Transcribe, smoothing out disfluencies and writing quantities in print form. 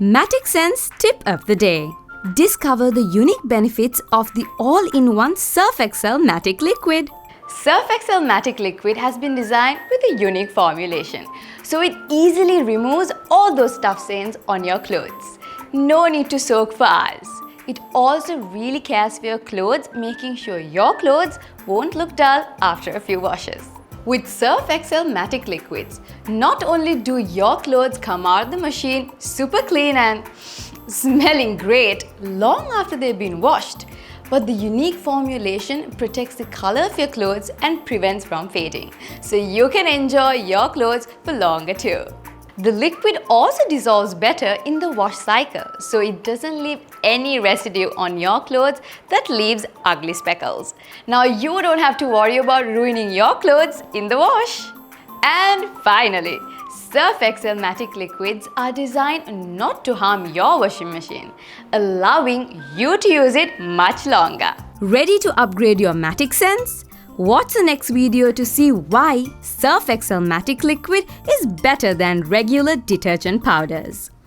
Matic Sense Tip of the Day. Discover the unique benefits of the all-in-one Surf Excel Matic Liquid. Surf Excel Matic Liquid has been designed with a unique formulation, so it easily removes all those tough stains on your clothes. No need to soak for hours. It also really cares for your clothes, making sure your clothes won't look dull after a few washes. With Surf Excel Matic Liquids, not only do your clothes come out of the machine super clean and smelling great long after they've been washed, but the unique formulation protects the color of your clothes and prevents from fading, so you can enjoy your clothes for longer too. The liquid also dissolves better in the wash cycle, so it doesn't leave any residue on your clothes that leaves ugly speckles. Now you don't have to worry about ruining your clothes in the wash. And finally, Surf Excel Matic Liquids are designed not to harm your washing machine, allowing you to use it much longer. Ready to upgrade your Matic Sense? Watch the next video to see why Surf Excel Matic Liquid is better than regular detergent powders.